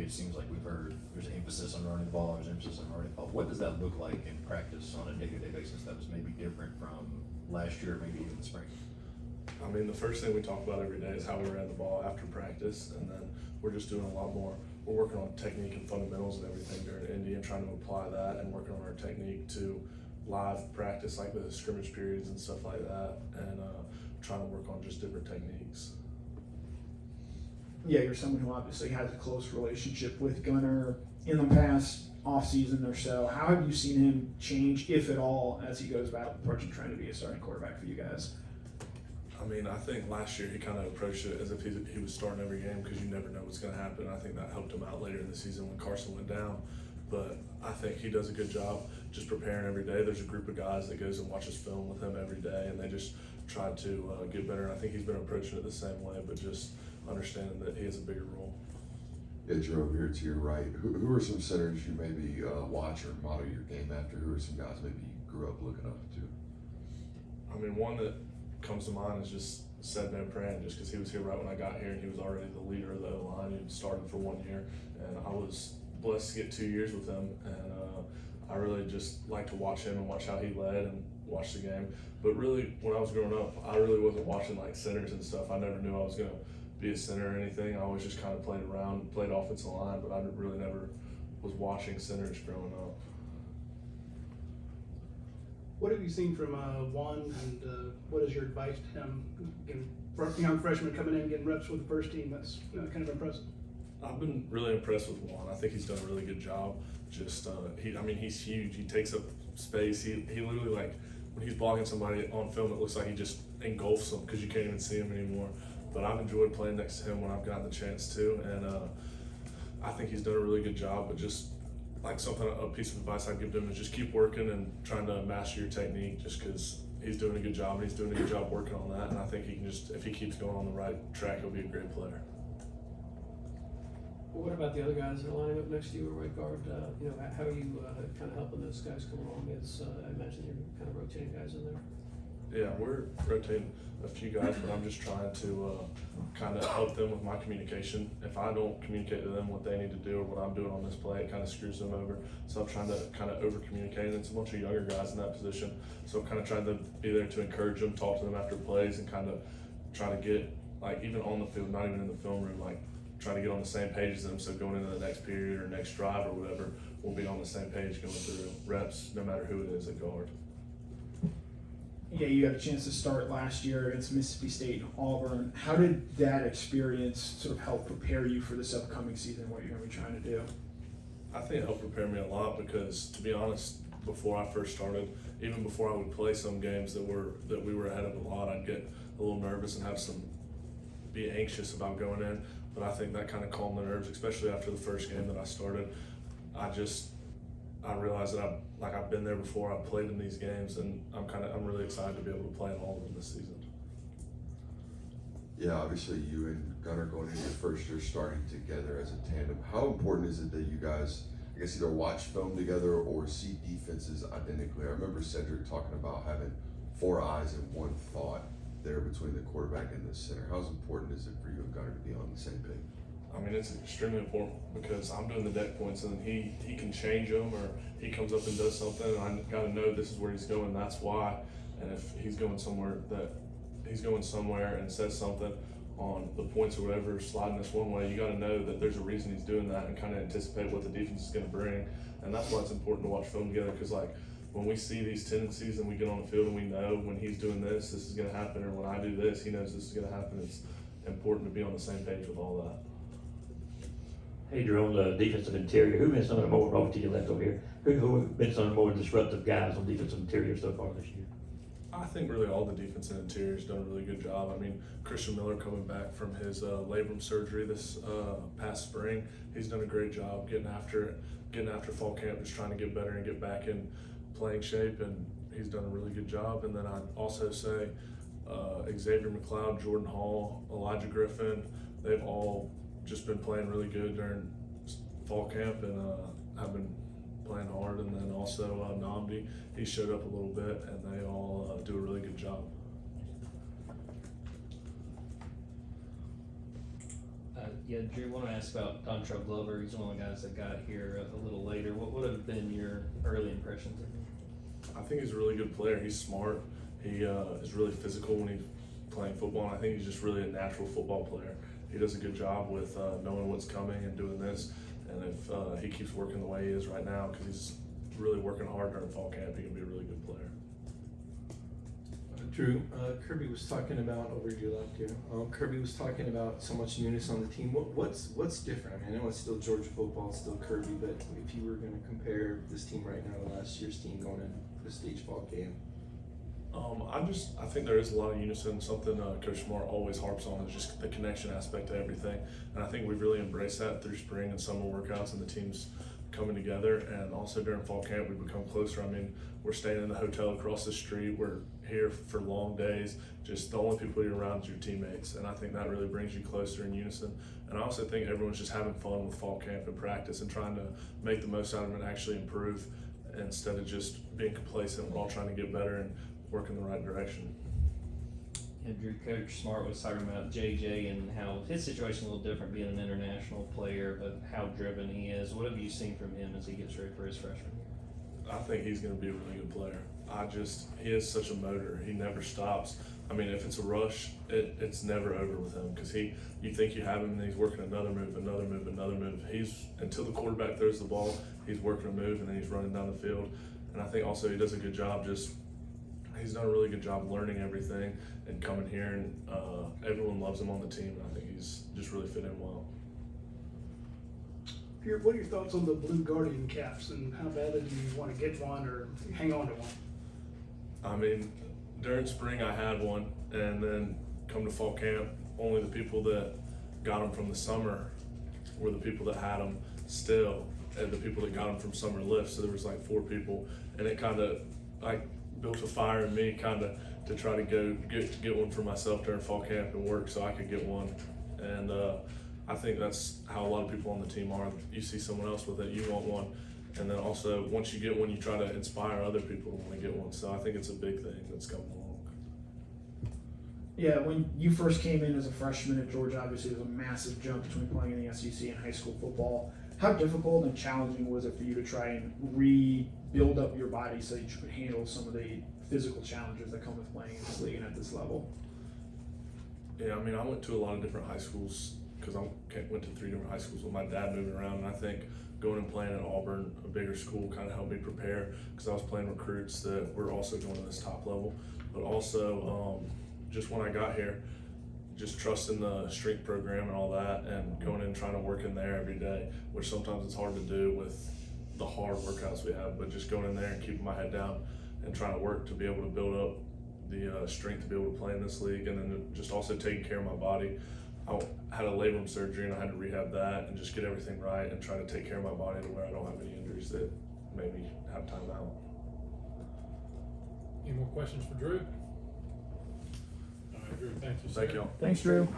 it seems like we've heard there's an emphasis on running the ball, there's emphasis on running the ball. What does that look like in practice on a day-to-day basis that was maybe different from last year, maybe even the spring? I mean, the first thing we talk about every day is how we ran the ball after practice, and then we're just doing a lot more. We're working on technique and fundamentals and everything during Indy and trying to apply that and working on our technique to live practice, like the scrimmage periods and stuff like that, and trying to work on just different techniques. Yeah, you're someone who obviously has a close relationship with Gunnar in the past off season or so. How have you seen him change, if at all, as he goes about approaching trying to be a starting quarterback for you guys? I mean, I think last year he kind of approached it as if he was starting every game because you never know what's going to happen. I think that helped him out later in the season when Carson went down. But I think he does a good job just preparing every day. There's a group of guys that goes and watches film with him every day, and they just try to get better. And I think he's been approaching it the same way, but just understanding that he has a bigger role. Yeah, Jerome, here to your right, who are some centers you maybe watch or model your game after? Who are some guys maybe you grew up looking up to? I mean, one that comes to mind is just Seth Van Pran, just because he was here right when I got here and he was already the leader of the O-line. He started for 1 year, and I was blessed to get 2 years with him, and I really just like to watch him and watch how he led and watch the game. But really, when I was growing up, I really wasn't watching like centers and stuff. I never knew I was going to be a center or anything. I always just kind of played around, played offensive line, but I really never was watching centers growing up. What have you seen from Juan, and what is your advice to him? Young freshman coming in, getting reps with the first team, that's kind of impressive. I've been really impressed with Juan. I think he's done a really good job. Just, I mean, he's huge. He takes up space. He literally, like, when he's blocking somebody on film, it looks like he just engulfs them because you can't even see him anymore. But I've enjoyed playing next to him when I've gotten the chance to, and I think he's done a really good job. But just like a piece of advice I'd give to him is just keep working and trying to master your technique, just because he's doing a good job and he's doing a good job working on that. And I think he can just, if he keeps going on the right track, he'll be a great player. Well, what about the other guys that are lining up next to you at right guard? How are you kind of helping those guys come along? I imagine you're kind of rotating guys in there. Yeah, we're rotating a few guys, but I'm just trying to kind of help them with my communication. If I don't communicate to them what they need to do or what I'm doing on this play, it kind of screws them over. So I'm trying to kind of over communicate, and it's a bunch of younger guys in that position. So I'm kind of trying to be there to encourage them, talk to them after plays, and kind of try to get, like, even on the field, not even in the film room, like, trying to get on the same page as them, so going into the next period or next drive or whatever, we'll be on the same page going through reps, no matter who it is at guard. Yeah, you got a chance to start last year against Mississippi State and Auburn. How did that experience sort of help prepare you for this upcoming season, what you're going to be trying to do? I think it helped prepare me a lot because, to be honest, before I first started, even before I would play some games that we were ahead of a lot, I'd get a little nervous and be anxious about going in. But I think that kind of calmed the nerves, especially after the first game that I started. I realized that I've been there before. I've played in these games, and I'm really excited to be able to play in all of them this season. Yeah, obviously you and Gunnar going into your first year starting together as a tandem. How important is it that you guys, I guess, either watch film together or see defenses identically? I remember Cedric talking about having 4 eyes and 1 thought there between the quarterback and the center. How important is it for you and Gunnar to be on the same page? I mean, it's extremely important because I'm doing the deck points and he can change them, or he comes up and does something, and I got to know this is where he's going, that's why. And if he's going somewhere and says something on the points or whatever, sliding this one way, you got to know that there's a reason he's doing that and kind of anticipate what the defense is going to bring. And that's why it's important to watch film together, because like when we see these tendencies and we get on the field and we know when he's doing this is going to happen, or when I do this, he knows this is going to happen. It's important to be on the same page with all that. Hey, you're on the defensive interior. Who've been some of the more, over to your left over here, who have been some of the more disruptive guys on defensive interior so far this year? I think really all the defensive interiors done a really good job. I mean, Christian Miller coming back from his labrum surgery this past spring, he's done a great job getting after fall camp, just trying to get better and get back in playing shape, and he's done a really good job. And then I'd also say Xavier McLeod, Jordan Hall, Elijah Griffin, they've all just been playing really good during fall camp, and have been playing hard. And then also Namdi, he showed up a little bit, and they all do a really good job. Yeah, Drew, I want to ask about Dontrell Glover. He's one of the guys that got here a little later. What have been your early impressions of him? I think he's a really good player. He's smart. He is really physical when he's playing football, and I think he's just really a natural football player. He does a good job with knowing what's coming and doing this, and if he keeps working the way he is right now, because he's really working hard during fall camp, he can be a really good player. Drew, Kirby was talking about over to your left here. Kirby was talking about so much newness on the team. What's different? I mean, I know it's still Georgia football, it's still Kirby, but if you were going to compare this team right now to last year's team going into the stage ball game, I think there is a lot of unison. Something Coach Smart always harps on is just the connection aspect to everything, and I think we've really embraced that through spring and summer workouts and the teams coming together, and also during fall camp we've become closer. I mean, we're staying in the hotel across the street, we're here for long days, just the only people you're around is your teammates, and I think that really brings you closer in unison. And I also think everyone's just having fun with fall camp and practice and trying to make the most out of it and actually improve instead of just being complacent. We're all trying to get better and work in the right direction. And Drew, Coach Smart was talking about JJ and how his situation is a little different being an international player, but how driven he is. What have you seen from him as he gets ready for his freshman year? I think he's going to be a really good player. He is such a motor. He never stops. I mean, if it's a rush, it's never over with him, because you think you have him and he's working another move, another move, another move. Until the quarterback throws the ball, he's working a move and then he's running down the field. And I think also he does a good job he's done a really good job learning everything and coming here, and everyone loves him on the team, and I think he's just really fit in well. What are your thoughts on the Blue Guardian caps, and how badly do you want to get one or hang on to one? I mean, during spring I had one, and then come to fall camp, only the people that got them from the summer were the people that had them still, and the people that got them from summer lift, so there was like 4 people, and it kind of built a fire in me to try to go get one for myself during fall camp and work so I could get one. And I think that's how a lot of people on the team are. You see someone else with it, you want one, and then also once you get one, you try to inspire other people to want to get one. So I think it's a big thing that's coming along. Yeah, when you first came in as a freshman at Georgia, obviously there was a massive jump between playing in the SEC and high school football. How difficult and challenging was it for you to try and rebuild up your body so that you could handle some of the physical challenges that come with playing in this league and at this level? Yeah, I mean, I went to a lot of different high schools because I went to 3 different high schools with my dad moving around, and I think going and playing at Auburn, a bigger school, kind of helped me prepare because I was playing recruits that were also going to this top level. But also, just when I got here, just trusting the strength program and all that, and going in and trying to work in there every day, which sometimes it's hard to do with the hard workouts we have, but just going in there and keeping my head down and trying to work to be able to build up the strength to be able to play in this league, and then just also taking care of my body. I had a labrum surgery and I had to rehab that and just get everything right and try to take care of my body to where I don't have any injuries that made me have time out. Any more questions for Drew? All right, Drew, thank you, sir. Thank y'all. Thanks, Drew.